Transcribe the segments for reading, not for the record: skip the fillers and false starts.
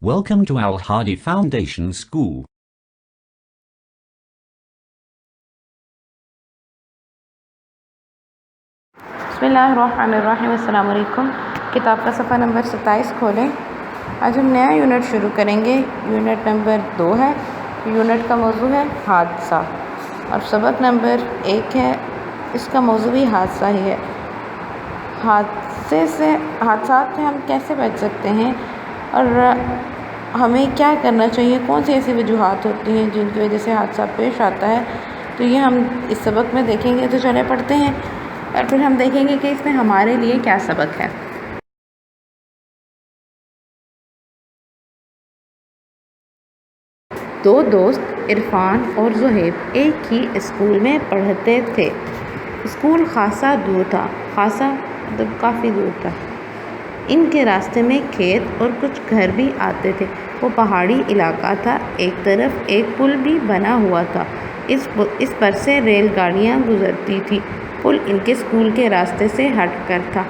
Welcome to Al Hadi Foundation School. बिस्मिल्लाहिर्रहमानिर्रहीम। अस्सलाम वालेकुम। किताब का सफ़ा नंबर 27 खोलें। आज हम नया यूनिट शुरू करेंगे। यूनिट नंबर 2 है। यूनिट का मौजू है हादसा और सबक नंबर 1 है। इसका मौजू भी हादसा ही है। हादसात से हम कैसे बच सकते हैं और हमें क्या करना चाहिए, कौन सी ऐसी वजूहात होती हैं जिनकी वजह से हादसा पेश आता है, तो ये हम इस सबक में देखेंगे। तो चले पढ़ते हैं और फिर हम देखेंगे कि इसमें हमारे लिए क्या सबक है। दो दोस्त इरफान और ज़ुहैब एक ही स्कूल में पढ़ते थे। स्कूल खासा दूर था, खासा मतलब काफ़ी दूर था। इनके रास्ते में खेत और कुछ घर भी आते थे। वो पहाड़ी इलाका था। एक तरफ एक पुल भी बना हुआ था। इस पर से रेलगाड़ियाँ गुजरती थी। पुल इनके स्कूल के रास्ते से हट कर था।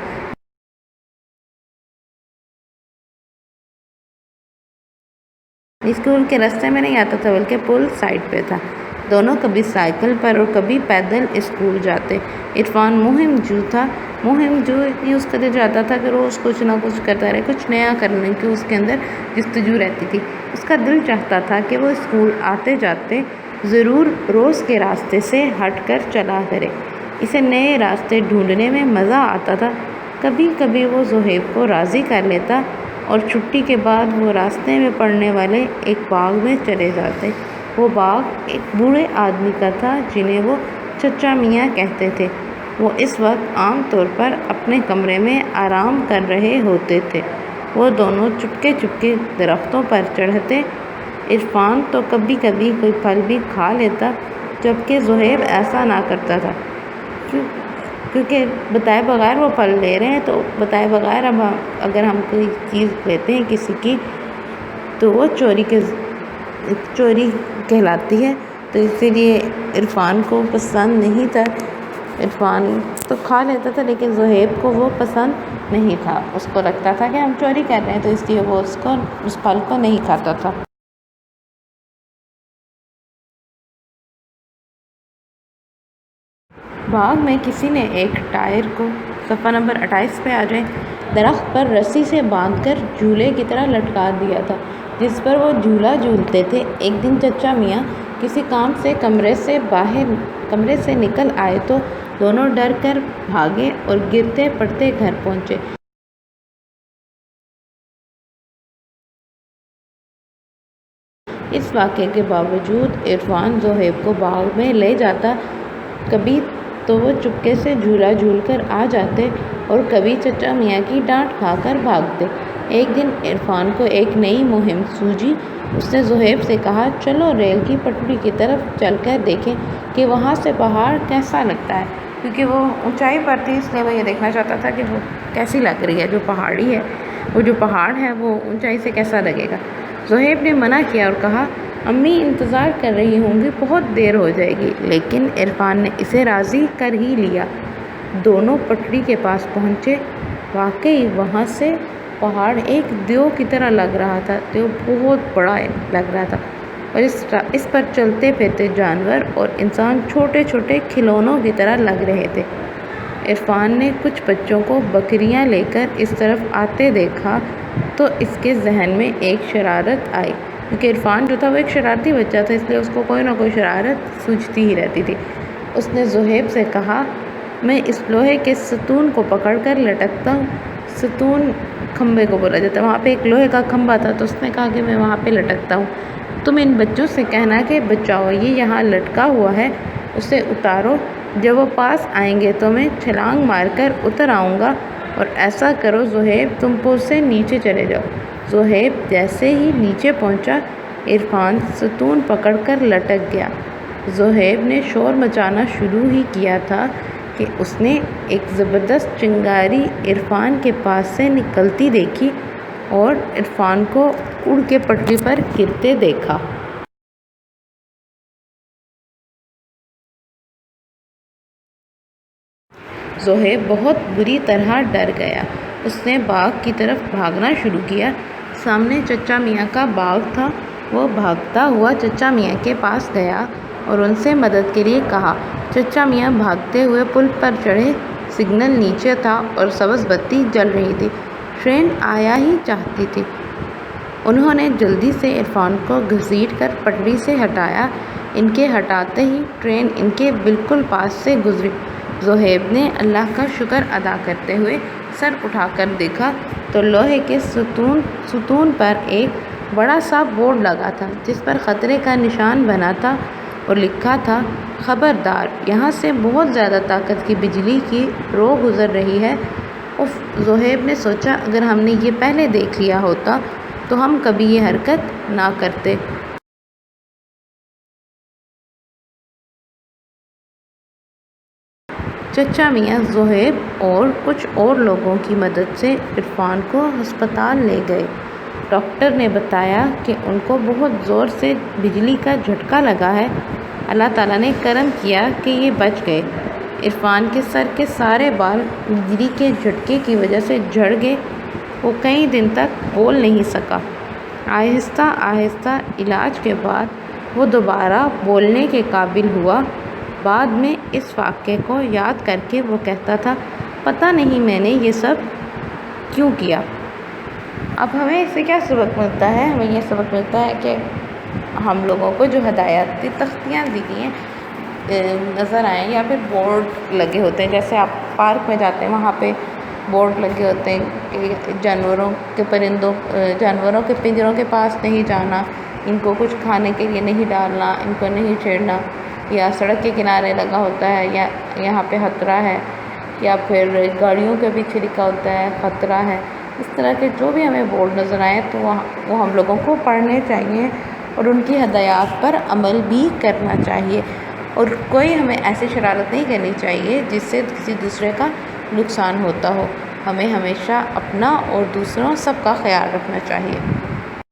स्कूल के रास्ते में नहीं आता था, बल्कि पुल साइड पे था। दोनों कभी साइकिल पर और कभी पैदल स्कूल जाते। इरफान मुहिम जो यूज़ करते जाता था कि रोज़ कुछ ना कुछ करता रहे, कुछ नया करने की उसके अंदर जस्तजू रहती थी। उसका दिल चाहता था कि वो स्कूल आते जाते ज़रूर रोज़ के रास्ते से हट कर चला करे। इसे नए रास्ते ढूंढने में मज़ा आता था। कभी कभी वो ज़ुहैब को राज़ी कर लेता और छुट्टी के बाद वो रास्ते में पड़ने वाले एक बाग में चले जाते। वो बाग एक बूढ़े आदमी का था जिन्हें वो चचा मियाँ कहते थे। वो इस वक्त आम तौर पर अपने कमरे में आराम कर रहे होते थे। वो दोनों चुपके चुपके दरख्तों पर चढ़ते। इरफान तो कभी कभी कोई फल भी खा लेता, जबकि ज़ुहैब ऐसा ना करता था, क्योंकि बताए बगैर वो फल ले रहे हैं। तो बताए बगैर अब अगर हम कोई चीज़ लेते हैं किसी की, तो वो चोरी कहलाती है। तो इसीलिए इरफान को पसंद नहीं था। इरफान तो खा लेता था, लेकिन ज़ुहैब को वो पसंद नहीं था। उसको लगता था कि हम चोरी कर रहे हैं, तो इसलिए वो उस फल को नहीं खाता था। बाग में किसी ने एक टायर को, सफ़ा नंबर 28 पे आ जाए, दरख्त पर रस्सी से बांधकर झूले की तरह लटका दिया था, जिस पर वो झूला झूलते थे। एक दिन चचा मियाँ किसी काम से कमरे से निकल आए तो दोनों डर कर भागे और गिरते पड़ते घर पहुँचे। इस वाक़े के बावजूद इरफान ज़ुहैब को बाग में ले जाता। कभी तो वो चुपके से झूला झूलकर आ जाते और कभी चचा मियाँ की डांट खाकर भागते। एक दिन इरफान को एक नई मुहिम सूझी। उसने ज़ुहैब से कहा, चलो रेल की पटरी की तरफ चलकर देखें कि वहाँ से पहाड़ कैसा लगता है। क्योंकि वो ऊंचाई पर थी, इसलिए वो ये देखना चाहता था कि वो कैसी लग रही है, जो पहाड़ी है, वो जो पहाड़ है वो ऊंचाई से कैसा लगेगा। ज़ुहैब ने मना किया और कहा, अम्मी इंतज़ार कर रही होंगी, बहुत देर हो जाएगी। लेकिन इरफान ने इसे राज़ी कर ही लिया। दोनों पटरी के पास पहुँचे। वाकई वहाँ से पहाड़ एक देव की तरह लग रहा था। देव बहुत बड़ा लग रहा था और इस पर चलते फिरते जानवर और इंसान छोटे छोटे खिलौनों की तरह लग रहे थे। इरफान ने कुछ बच्चों को बकरियां लेकर इस तरफ आते देखा तो इसके जहन में एक शरारत आई, क्योंकि इरफान जो था वो एक शरारती बच्चा था, इसलिए उसको कोई ना कोई शरारत सूझती ही रहती थी। उसने ज़ुहैब से कहा, मैं इस लोहे के सतून को पकड़कर लटकता हूँ। सतून खम्बे को बोला जाता है। वहाँ पे एक लोहे का खम्बा था, तो उसने कहा कि मैं वहाँ पे लटकता हूँ। तुम इन बच्चों से कहना कि बचाओ, ये यहाँ लटका हुआ है, उसे उतारो। जब वो पास आएंगे तो मैं छलांग मारकर उतर आऊँगा, और ऐसा करो ज़ुहैब, तुम पुल से नीचे चले जाओ। ज़ुहैब जैसे ही नीचे पहुँचा, इरफान सतून पकड़कर लटक गया। ज़ुहैब ने शोर मचाना शुरू ही किया था कि उसने एक ज़बरदस्त चिंगारी इरफान के पास से निकलती देखी और इरफान को उड़ के पटरी पर गिरते देखा। ज़ुहैब बहुत बुरी तरह डर गया। उसने बाग की तरफ भागना शुरू किया। سامنے چچا میاں کا باغ تھا۔ وہ بھاگتا ہوا چچا میاں کے پاس گیا اور ان سے مدد کے لیے کہا۔ چچا میاں بھاگتے ہوئے پل پر چڑھے۔ سگنل نیچے تھا اور سبز بتی جل رہی تھی۔ ٹرین آیا ہی چاہتی تھی۔ انہوں نے جلدی سے عرفان کو گھسیٹ کر پٹری سے ہٹایا۔ ان کے ہٹاتے ہی ٹرین ان کے بالکل پاس سے گزری۔ زہیب نے اللہ کا شکر ادا کرتے ہوئے سر اٹھا کر دیکھا تو لوہے کے ستون پر ایک بڑا سا بورڈ لگا تھا جس پر خطرے کا نشان بنا تھا اور لکھا تھا، خبردار، یہاں سے بہت زیادہ طاقت کی بجلی کی رو گزر رہی ہے۔ اف، زہیب نے سوچا، اگر ہم نے یہ پہلے دیکھ لیا ہوتا تو ہم کبھی یہ حرکت نہ کرتے۔ چچا میاں زہیب اور کچھ اور لوگوں کی مدد سے عرفان کو ہسپتال لے گئے۔ ڈاکٹر نے بتایا کہ ان کو بہت زور سے بجلی کا جھٹکا لگا ہے۔ اللہ تعالیٰ نے کرم کیا کہ یہ بچ گئے۔ عرفان کے سر کے سارے بال بجلی کے جھٹکے کی وجہ سے جھڑ گئے۔ وہ کئی دن تک بول نہیں سکا۔ آہستہ آہستہ علاج کے بعد وہ دوبارہ بولنے کے قابل ہوا۔ بعد میں اس واقعے کو یاد کر کے وہ کہتا تھا، پتہ نہیں میں نے یہ سب کیوں کیا۔ اب ہمیں اس سے کیا سبق ملتا ہے؟ ہمیں یہ سبق ملتا ہے کہ ہم لوگوں کو جو ہدایاتی تختیاں دی گئی ہیں نظر آئیں یا پھر بورڈ لگے ہوتے ہیں، جیسے آپ پارک میں جاتے ہیں وہاں پہ بورڈ لگے ہوتے ہیں کہ جانوروں کے پنجروں کے پاس نہیں جانا، ان کو کچھ کھانے کے لیے نہیں ڈالنا، ان کو نہیں چھیڑنا، یا سڑک کے کنارے لگا ہوتا ہے یا یہاں پہ خطرہ ہے، یا پھر گاڑیوں کے پیچھے لکھا ہوتا ہے خطرہ ہے۔ اس طرح کے جو بھی ہمیں بورڈ نظر آئے تو وہ ہم لوگوں کو پڑھنے چاہیے اور ان کی ہدایات پر عمل بھی کرنا چاہیے، اور کوئی ہمیں ایسی شرارت نہیں کرنی چاہیے جس سے کسی دوسرے کا نقصان ہوتا ہو۔ ہمیں ہمیشہ اپنا اور دوسروں سب کا خیال رکھنا چاہیے۔